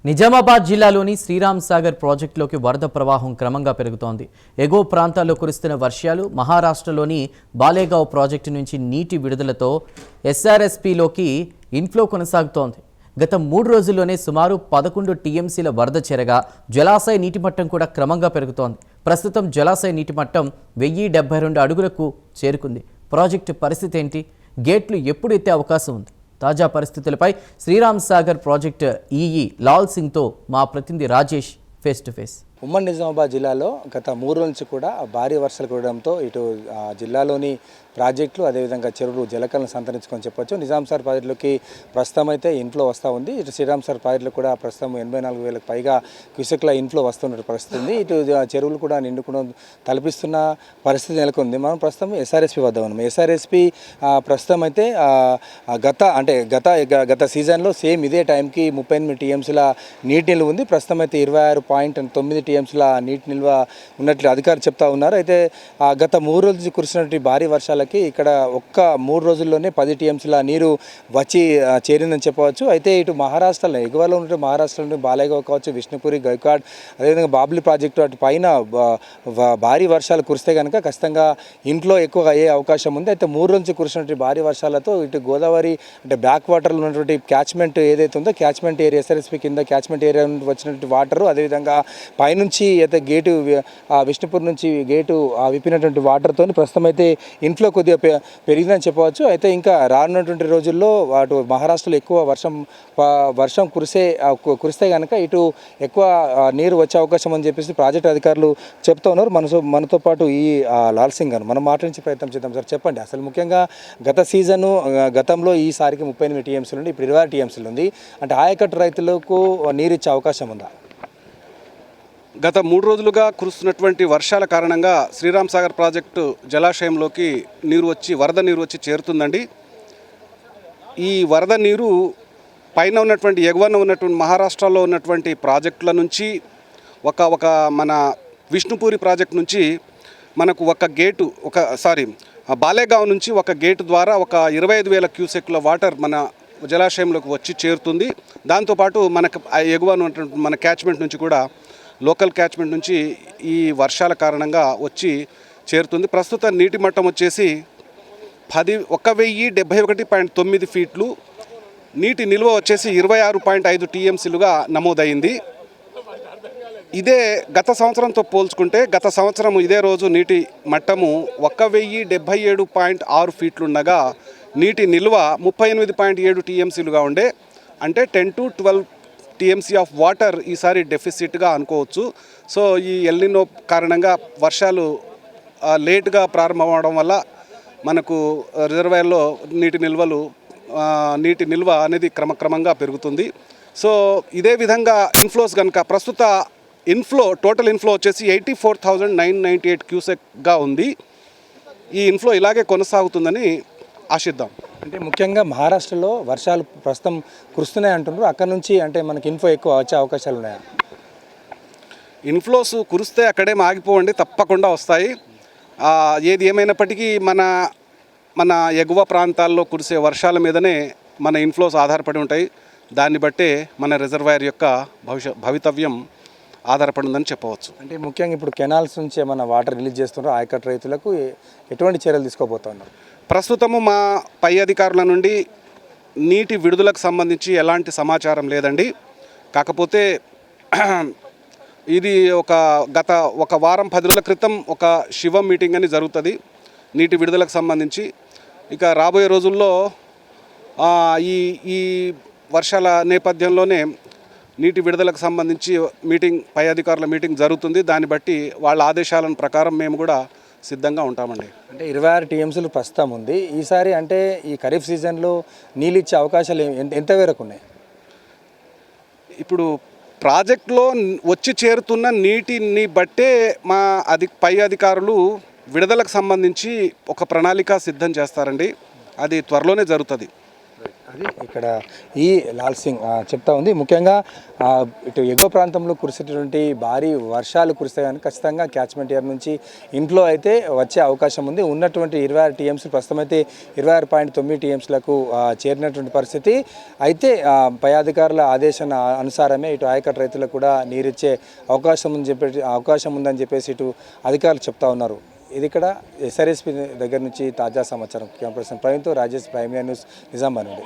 నిజామాబాద్ జిల్లాలోని శ్రీరామ్ సాగర్ ప్రాజెక్టులోకి వరద ప్రవాహం క్రమంగా పెరుగుతోంది. ఎగువ ప్రాంతాల్లో కురుస్తున్న వర్షాలు, మహారాష్ట్రలోని బాలేగావ్ ప్రాజెక్టు నుంచి నీటి విడుదలతో ఎస్ఆర్ఎస్పీలోకి ఇన్ఫ్లో కొనసాగుతోంది. గత 3 రోజుల్లోనే సుమారు 11 టీఎంసీల వరద చేరగా జలాశయ నీటిమట్టం కూడా క్రమంగా పెరుగుతోంది. ప్రస్తుతం జలాశయ నీటిమట్టం 1072 అడుగులకు చేరుకుంది. ప్రాజెక్టు పరిస్థితి ఏంటి? గేట్లు ఎప్పుడు ఎత్తే అవకాశం ఉంది? తాజా పరిస్థితులపై శ్రీరామ్ సాగర్ ప్రాజెక్టు ఈఈ లాల్ సింగ్తో మా ప్రతినిధి రాజేష్ ఫేస్ టు ఫేస్. ఉమ్మడి నిజామాబాద్ జిల్లాలో గత 3 రోజుల నుంచి కూడా భారీ వర్షాలు కురవడంతో ఇటు జిల్లాలోని ప్రాజెక్టులు అదేవిధంగా చెరువులు జలకలను సంతరించుకొని చెప్పొచ్చు. నిజాం సాగర్ ప్రాజెక్టులోకి ప్రస్తుతం అయితే ఇన్ఫ్లో వస్తూ ఉంది. ఇటు శ్రీరామ్ సాగర్ ప్రాజెక్టులో కూడా ప్రస్తుతం 84,000కు పైగా క్యూసెక్ల ఇన్ఫ్లో వస్తున్న పరిస్థితి ఉంది. ఇటు చెరువులు కూడా నిండుకోవడం తలపిస్తున్న పరిస్థితి నెలకొంది. మనం ప్రస్తుతం ఎస్ఆర్ఎస్పీ వద్ద ఉన్నాం. ఎస్ఆర్ఎస్పీ ప్రస్తుతం అయితే గత సీజన్లో సేమ్ ఇదే టైంకి 38 టీఎంసీల నీటి నిల్వ ఉంది. ప్రస్తుతం అయితే 26.9 టీఎంసీల నీటి నిల్వ ఉన్నట్లు అధికారులు చెప్తా ఉన్నారు. అయితే గత 3 రోజులు కురిసినటువంటి భారీ వర్షాలకి ఇక్కడ ఒక్క 3 రోజుల్లోనే 10 టీఎంసీల నీరు వచ్చి చేరిందని చెప్పవచ్చు. అయితే ఇటు మహారాష్ట్రలో ఎగువలో ఉంటే మహారాష్ట్రలో బాలేగావ్ కావచ్చు, విష్ణుపురి, గైకాడ్, అదేవిధంగా బాబ్లీ ప్రాజెక్టు అటు పైన భారీ వర్షాలు కురిస్తే కనుక ఖచ్చితంగా ఇంట్లో ఎక్కువ అయ్యే అవకాశం ఉంది. అయితే 3 రోజులు కురిసినటువంటి భారీ వర్షాలతో ఇటు గోదావరి అంటే బ్యాక్ వాటర్లో ఉన్నటువంటి క్యాచ్మెంట్ ఏదైతే ఉందో క్యాచ్మెంట్ ఏరియా ఎస్ఆర్ఎస్పీ కింద క్యాచ్మెంట్ ఏరియా నుండి వచ్చినటువంటి వాటరు, అదేవిధంగా పైనుంచి అయితే గేటు విష్ణుపూర్ నుంచి గేటు విప్పినటువంటి వాటర్తో ప్రస్తుతం అయితే ఇన్ఫ్లో కొద్దిగా పెరిగిందని చెప్పవచ్చు. అయితే ఇంకా రానున్నటువంటి రోజుల్లో అటు మహారాష్ట్రలో ఎక్కువ వర్షం కురిస్తే కనుక ఇటు ఎక్కువ నీరు వచ్చే అవకాశం అని చెప్పేసి ప్రాజెక్ట్ అధికారులు చెప్తా ఉన్నారు. మనతో పాటు ఈ లాల్ సింగ్ గారు మనం మాట్లాడించే ప్రయత్నం చేద్దాం. సార్ చెప్పండి, అసలు ముఖ్యంగా గతంలో ఈసారికి 38 టీఎంసీలు ఉంది, ఇప్పుడు 26 టీఎంసీలు ఉంది. అంటే ఆయకట్టు రైతులకు నీరు ఇచ్చే అవకాశం ఉందా? గత 3 రోజులుగా కురుస్తున్నటువంటి వర్షాల కారణంగా శ్రీరామ్ సాగర్ ప్రాజెక్టు జలాశయంలోకి వరద నీరు వచ్చి చేరుతుందండి. ఈ వరద నీరు పైన ఉన్నటువంటి ఎగువన ఉన్నటువంటి మహారాష్ట్రలో ఉన్నటువంటి ప్రాజెక్టుల నుంచి ఒక మన విష్ణుపూరి ప్రాజెక్టు నుంచి మనకు బాలేగావ్ నుంచి ఒక గేటు ద్వారా ఒక 25,000 క్యూసెక్ల వాటర్ మన జలాశయంలోకి వచ్చి చేరుతుంది. దాంతోపాటు మనకు ఎగువన ఉన్నటువంటి మన క్యాచ్మెంట్ నుంచి కూడా లోకల్ క్యాచ్మెంట్ నుంచి ఈ వర్షాల కారణంగా వచ్చి చేరుతుంది. ప్రస్తుత నీటి మట్టం వచ్చేసి 1,071.9 ఫీట్లు, నీటి నిల్వ వచ్చేసి 26.5 టీఎంసీలుగా నమోదైంది. ఇదే గత సంవత్సరంతో పోల్చుకుంటే గత సంవత్సరం ఇదే రోజు నీటి మట్టము 1,077.6 ఫీట్లుండగా నీటి నిల్వ 38.7 టీఎంసీలుగా ఉండే, అంటే 10 to 12 టీఎంసీ ఆఫ్ వాటర్ ఈసారి డెఫిసిట్గా అనుకోవచ్చు. సో ఈ ఎల్నినో కారణంగా వర్షాలు లేటుగా ప్రారంభమవడం వల్ల మనకు రిజర్వాయర్లో నీటి నిల్వ అనేది క్రమక్రమంగా పెరుగుతుంది. సో ఇదే విధంగా ఇన్ఫ్లోస్ కనుక ప్రస్తుత టోటల్ ఇన్ఫ్లో వచ్చేసి 84,998 క్యూసెక్గా ఉంది. ఈ ఇన్ఫ్లో ఇలాగే కొనసాగుతుందని ఆశిద్దాం. అంటే ముఖ్యంగా మహారాష్ట్రలో వర్షాలు ప్రస్తుతం కురుస్తున్నాయి అంటున్నారు. అక్కడ నుంచి అంటే మనకి ఇన్ఫ్లో ఎక్కువ వచ్చే అవకాశాలు ఉన్నాయా? ఇన్ఫ్లోస్ కురిస్తే అక్కడే ఆగిపోవండి, తప్పకుండా వస్తాయి. ఏది ఏమైనప్పటికీ మన ఎగువ ప్రాంతాల్లో కురిసే వర్షాల మీదనే మన ఇన్ఫ్లోస్ ఆధారపడి ఉంటాయి. దాన్ని బట్టే మన రిజర్వాయర్ యొక్క భవితవ్యం ఆధారపడి ఉందని చెప్పవచ్చు. అంటే ముఖ్యంగా ఇప్పుడు కెనాల్స్ నుంచి ఏమైనా వాటర్ రిలీజ్ చేస్తున్నారు, ఆయకట్టు రైతులకు ఎటువంటి చర్యలు తీసుకోబోతున్నారు? ప్రస్తుతము మా పై అధికారుల నుండి నీటి విడుదలకు సంబంధించి ఎలాంటి సమాచారం లేదండి. కాకపోతే ఇది గత వారం 10 రోజుల క్రితం ఒక శివం మీటింగ్ అని జరుగుతుంది నీటి విడుదలకు సంబంధించి. ఇక రాబోయే రోజుల్లో ఈ వర్షాల నేపథ్యంలోనే నీటి విడుదలకు సంబంధించి పై అధికారుల మీటింగ్ జరుగుతుంది. దాన్ని బట్టి వాళ్ళ ఆదేశాల ప్రకారం మేము కూడా సిద్ధంగా ఉంటామండి. అంటే 26 టీఎంసీలు ప్రస్తుతం ఉంది. ఈసారి అంటే ఈ ఖరీఫ్ సీజన్లో నీళ్ళు ఇచ్చే అవకాశాలు ఎంత మేరకు ఉన్నాయి? ఇప్పుడు ప్రాజెక్టులో వచ్చి చేరుతున్న నీటిని బట్టే మా పై అధికారులు విడుదలకు సంబంధించి ఒక ప్రణాళిక సిద్ధం చేస్తారండి. అది త్వరలోనే జరుగుతుంది. అది ఇక్కడ ఈ లాల్ సింగ్ చెప్తా ఉంది. ముఖ్యంగా ఇటు ఎగువ ప్రాంతంలో కురిసేటటువంటి భారీ వర్షాలు కురిస్తే కానీ ఖచ్చితంగా క్యాచ్మెంట్ ఏరియా నుంచి ఇంట్లో అయితే వచ్చే అవకాశం ఉంది. ఉన్నటువంటి 26 టీఎంసీలు ప్రస్తుతం అయితే 26.9 టీఎంసీలకు చేరినటువంటి పరిస్థితి. అయితే పై అధికారుల ఆదేశాల అనుసారమే ఇటు ఆయకట్టు రైతులకు కూడా నీరిచ్చే అవకాశం ఉందని చెప్పేసి ఇటు అధికారులు చెప్తా ఉన్నారు. ఇది ఇక్కడ ఎస్ఆర్ఎస్పీ దగ్గర నుంచి తాజా సమాచారం. కెమెరా పర్సన్ ప్రవీణ్తో రాజేష్, ప్రైమ్ న్యూస్, నిజామాబాద్ నుండి.